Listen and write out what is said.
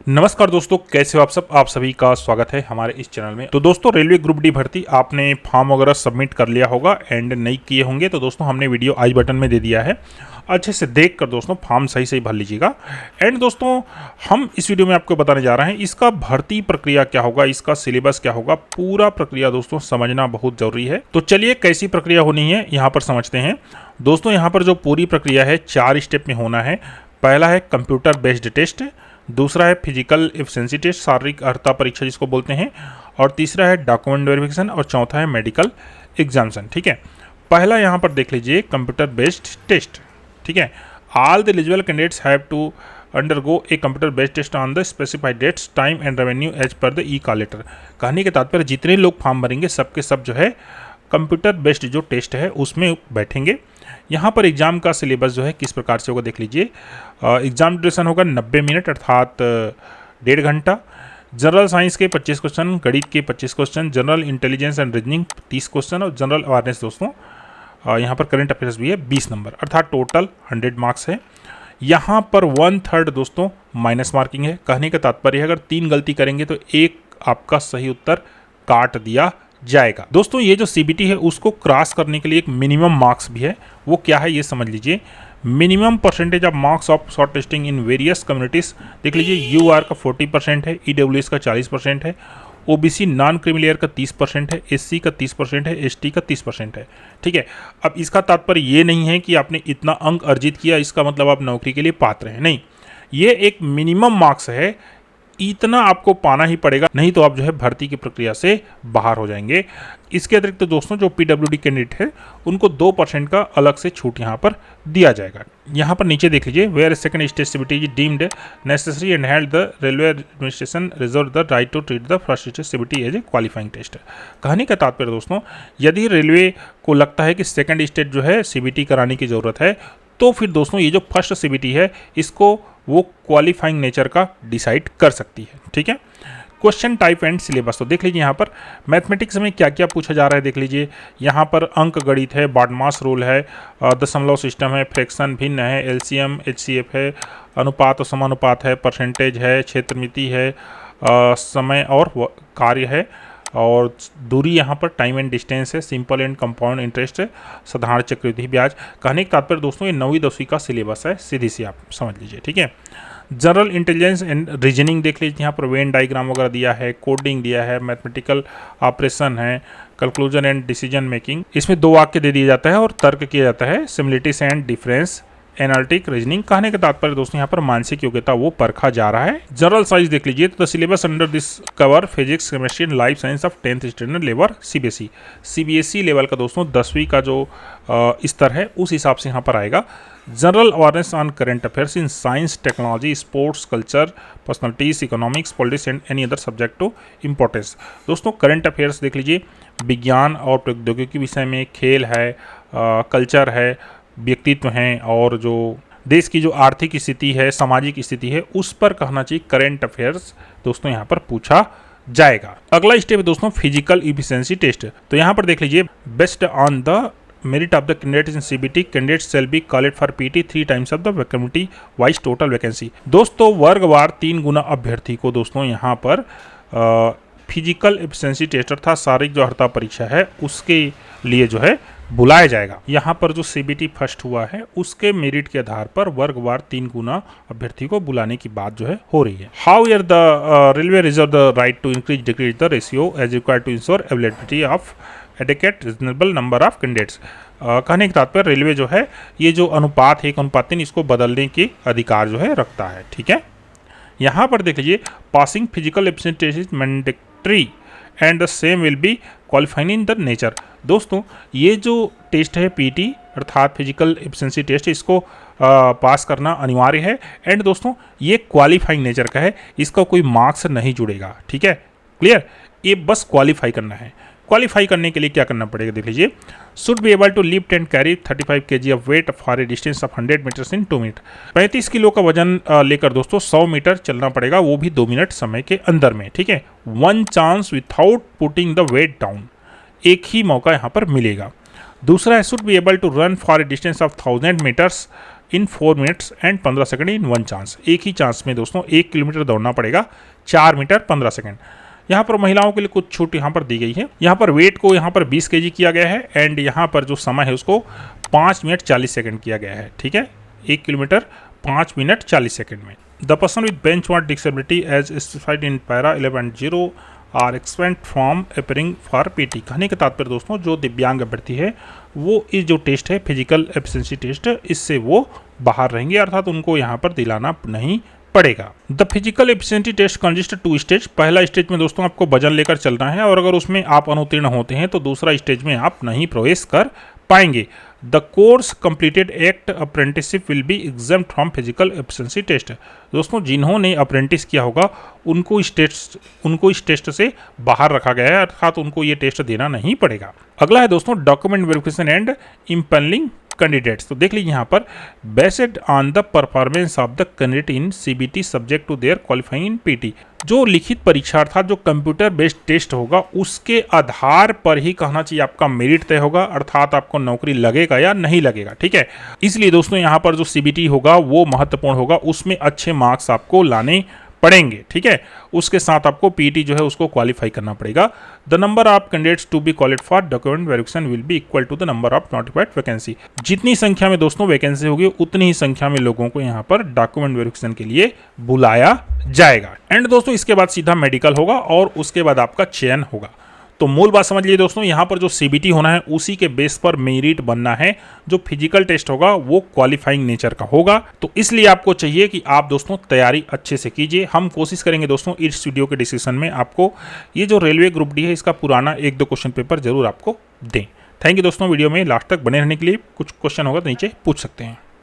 नमस्कार दोस्तों, कैसे हो आप सब। आप सभी का स्वागत है हमारे इस चैनल में। तो दोस्तों, रेलवे ग्रुप डी भर्ती आपने फॉर्म वगैरह सबमिट कर लिया होगा एंड नहीं किए होंगे तो दोस्तों हमने वीडियो आई बटन में दे दिया है। अच्छे से देख कर दोस्तों फॉर्म सही सही भर लीजिएगा। एंड दोस्तों, हम इस वीडियो में आपको बताने जा रहे हैं इसका भर्ती प्रक्रिया क्या होगा, इसका सिलेबस क्या होगा, पूरा प्रक्रिया दोस्तों समझना बहुत जरूरी है। तो चलिए कैसी प्रक्रिया होनी है यहाँ पर समझते हैं। दोस्तों, यहाँ पर जो पूरी प्रक्रिया है 4 स्टेप में होना है। पहला है कंप्यूटर बेस्ड टेस्ट, दूसरा है फिजिकल एफिशिएंसी टेस्ट, शारीरिक अर्हता परीक्षा जिसको बोलते हैं, और तीसरा है डॉक्यूमेंट वेरिफिकेशन, और चौथा है मेडिकल एग्जामिनेशन। ठीक है, पहला यहाँ पर देख लीजिए कंप्यूटर बेस्ड टेस्ट। ठीक है, all the eligible candidates have to undergo a computer based test on the specified dates time and revenue as per the e call letter. कहने के तात्पर्य जितने लोग फॉर्म भरेंगे सबके सब जो है कंप्यूटर बेस्ड जो टेस्ट है उसमें बैठेंगे। यहाँ पर एग्ज़ाम का सिलेबस जो है किस प्रकार से होगा देख लीजिए। एग्ज़ाम ड्यूरेशन होगा 90 मिनट अर्थात 1.5 घंटा। जनरल साइंस के 25 क्वेश्चन, गणित के 25 question, general intelligence and reasoning 30 question, और जनरल अवेयरनेस दोस्तों यहाँ पर करंट अफेयर्स भी है 20 नंबर, अर्थात टोटल 100 मार्क्स है। यहाँ पर 1/3 दोस्तों माइनस मार्किंग है। कहने का तात्पर्य है अगर 3 गलती करेंगे तो एक आपका सही उत्तर काट दिया जाएगा। दोस्तों, ये जो सीबीटी है उसको क्रॉस करने के लिए एक मिनिमम मार्क्स भी है। वो क्या है ये समझ लीजिए। Minimum percentage of marks of short testing in various communities देख लीजिए। यूआर का 40% है, ईडब्ल्यूएस का 40% है, ओबीसी नॉन क्रीमी का 30% है, एससी का 30% है, एसटी का 30% है। ठीक है, अब इसका तात्पर्य ये नहीं है कि आपने इतना अंक अर्जित किया इसका मतलब आप नौकरी के लिए पात्र हैं, नहीं। ये एक मिनिमम मार्क्स है, इतना आपको पाना ही पड़ेगा, नहीं तो आप जो है भर्ती की प्रक्रिया से बाहर हो जाएंगे। इसके अतिरिक्त दोस्तों जो पीडब्ल्यूडी कैंडिडेट है उनको 2% का अलग से छूट यहाँ पर दिया जाएगा। यहाँ पर नीचे देख लीजिए, where second stage CBT is deemed necessary and held the railway administration reserve the right to treat the first stage CBT as a qualifying test. कहने का तात्पर्य दोस्तों, यदि रेलवे को लगता है कि सेकंड स्टेज जो है सीबीटी कराने की जरूरत है तो फिर दोस्तों ये जो फर्स्ट सीबीटी है इसको वो क्वालिफाइंग नेचर का डिसाइड कर सकती है। ठीक है, क्वेश्चन टाइप एंड सिलेबस तो देख लीजिए। यहाँ पर मैथमेटिक्स में क्या क्या पूछा जा रहा है देख लीजिए। यहाँ पर अंक गणित है, बार्डमास रूल है, दशमलव सिस्टम है, फ्रैक्शन भिन्न है, एलसीएम एचसीएफ है, अनुपात और समानुपात है, परसेंटेज है, क्षेत्रमिति है, समय और कार्य है, और दूरी यहाँ पर टाइम एंड डिस्टेंस है, सिंपल एंड कंपाउंड इंटरेस्ट है, साधारण चक्रवृद्धि ब्याज। कहने का तात्पर्य दोस्तों ये 9वीं 10वीं का सिलेबस है, सीधी सी आप समझ लीजिए। ठीक है, जनरल इंटेलिजेंस एंड रीजनिंग देख लीजिए। यहाँ पर वेन डायग्राम वगैरह दिया है, कोडिंग दिया है, मैथमेटिकल ऑपरेशन है, कंक्लूजन एंड डिसीजन मेकिंग, इसमें 2 वाक्य दे दिया जाता है और तर्क किया जाता है, सिमिलिटीज एंड डिफरेंस, एनालिटिक रीजनिंग। कहने का तात्पर्य दोस्तों यहाँ पर मानसिक योग्यता वो परखा जा रहा है। जनरल साइंस देख लीजिए, तो the syllabus under this cover physics, chemistry and life science of 10th standard level CBSE level का दोस्तों 10वीं का जो स्तर है उस हिसाब से यहाँ पर आएगा। General awareness on current affairs in science, technology, sports, culture, personalities, economics, politics and any other subject to importance. दोस्तों करंट अफेयर्स देख लीजिए, विज्ञान और प्रौद्योगिकी विषय में, खेल है, कल्चर है, व्यक्तित्व हैं, और जो देश की जो आर्थिक स्थिति है, सामाजिक स्थिति है, उस पर कहना चाहिए करंट अफेयर्स दोस्तों यहाँ पर पूछा जाएगा। अगला स्टेप है दोस्तों फिजिकल एफिशिएंसी टेस्ट। तो यहाँ पर देख लीजिए, based on the merit of the candidate in CBT candidate shall be called for PT 3 times of the vacancy wise total vacancy. दोस्तों वर्गवार 3 गुना अभ्यर्थी को दोस्तों यहाँ पर फिजिकल एफिशिएंसी टेस्ट अर्थात शारीरिक जो अर्हता परीक्षा है उसके लिए जो है बुलाया जाएगा। यहाँ पर जो सीबीटी फर्स्ट हुआ है उसके मेरिट के आधार पर वर्गवार 3 गुना अभ्यर्थी को बुलाने की बात जो है हो रही है। However the railway reserve the right to increase decrease the ratio as required to ensure availability of adequate reasonable number of candidates. कहने के तात्पर्य रेलवे जो है ये जो अनुपात है 1:3 इसको बदलने के अधिकार जो है रखता है। ठीक है, यहाँ पर देख लीजिए, passing physical efficiency test is mandatory and the same will be qualifying in the nature. दोस्तों ये जो टेस्ट है पीटी अर्थात फिजिकल एफिशिएंसी टेस्ट, इसको पास करना अनिवार्य है। एंड दोस्तों ये क्वालिफाइंग नेचर का है, इसका कोई मार्क्स नहीं जुड़ेगा। ठीक है, क्लियर, ये बस क्वालिफाई करना है। क्वालिफाई करने के लिए क्या करना पड़ेगा देख लीजिए, should be able to lift and carry 35 kg of weight for a distance of 100 metres in 2 minute. 35 kilo का वजन लेकर दोस्तों 100 मीटर चलना पड़ेगा, वो भी 2 मिनट समय के अंदर में। ठीक है, 1 chance without putting the weight down, एक ही मौका यहाँ पर मिलेगा। दूसरा है should be able to run for a distance of 1000 metres in 4 minutes and 15 second in 1 chance. एक ही चांस में दोस्तों 1 किलोमीटर दौड़ना पड़ेगा 4 मीटर 15 सेकंड। यहाँ पर महिलाओं के लिए कुछ छूट यहाँ पर दी गई है। यहाँ पर वेट को यहाँ पर 20 kg किया गया है एंड यहाँ पर जो समय है उसको 5 मिनट 40 सेकंड किया गया है। ठीक है, 1 किलोमीटर 5 मिनट 40 सेकंड में। The person with bench mark disability as specified in para 11.0 are expend from appearing for PT. कहने का तात्पर्य दोस्तों जो दिव्यांग अभ्यर्थी है वो इस जो टेस्ट है फिजिकल एफिशिएंसी टेस्ट, इससे वो बाहर रहेंगे, अर्थात उनको यहाँ पर दिलाना नहीं पड़ेगा। The physical efficiency test consist 2 stage. पहला स्टेज में दोस्तों आपको वजन लेकर चलना है और अगर उसमें आप अनुत्तीर्ण होते हैं तो दूसरा स्टेज में आप नहीं प्रवेश कर पाएंगे। The course completed act apprentice will be exempt from physical efficiency test. दोस्तों जिन्होंने अप्रेंटिस किया होगा उनको इस टेस्ट से बाहर रखा गया है, अर्थात उनको ये टेस्ट देना नहीं पड़ेगा। अगला है दोस्तों document verification and empanelling candidates. तो देख लीजिए यहाँ पर based on the performance of the candidate in CBT subject to their qualifying in PT. जो लिखित परीक्षा अर्थात जो कंप्यूटर बेस्ड टेस्ट होगा उसके आधार पर ही कहना चाहिए आपका मेरिट तय होगा, अर्थात आपको नौकरी लगेगा या नहीं लगेगा। ठीक है, इसलिए दोस्तों यहाँ पर जो सीबीटी होगा वो महत्वपूर्ण होगा, उसमें अच्छे मार्क्स आपको लाने पड़ेंगे। ठीक है, उसके साथ आपको पीटी जो है उसको क्वालिफाई करना पड़ेगा। The number of candidates to be qualified for document verification will be equal to the number of notified vacancy. जितनी संख्या में दोस्तों वैकेंसी होगी उतनी ही संख्या में लोगों को यहाँ पर डॉक्यूमेंट वेरिफिकेशन के लिए बुलाया जाएगा। एंड दोस्तों इसके बाद सीधा मेडिकल होगा और उसके बाद आपका चयन होगा। तो मूल बात समझ लीजिए दोस्तों, यहाँ पर जो सीबीटी होना है उसी के बेस पर मेरिट बनना है। जो फिजिकल टेस्ट होगा वो क्वालिफाइंग नेचर का होगा, तो इसलिए आपको चाहिए कि आप दोस्तों तैयारी अच्छे से कीजिए। हम कोशिश करेंगे दोस्तों इस वीडियो के डिस्क्रिप्शन में आपको ये जो रेलवे ग्रुप डी है इसका पुराना 1-2 क्वेश्चन पेपर जरूर आपको दें। थैंक यू दोस्तों, वीडियो में लास्ट तक बने रहने के लिए। कुछ क्वेश्चन होगा तो नीचे पूछ सकते हैं।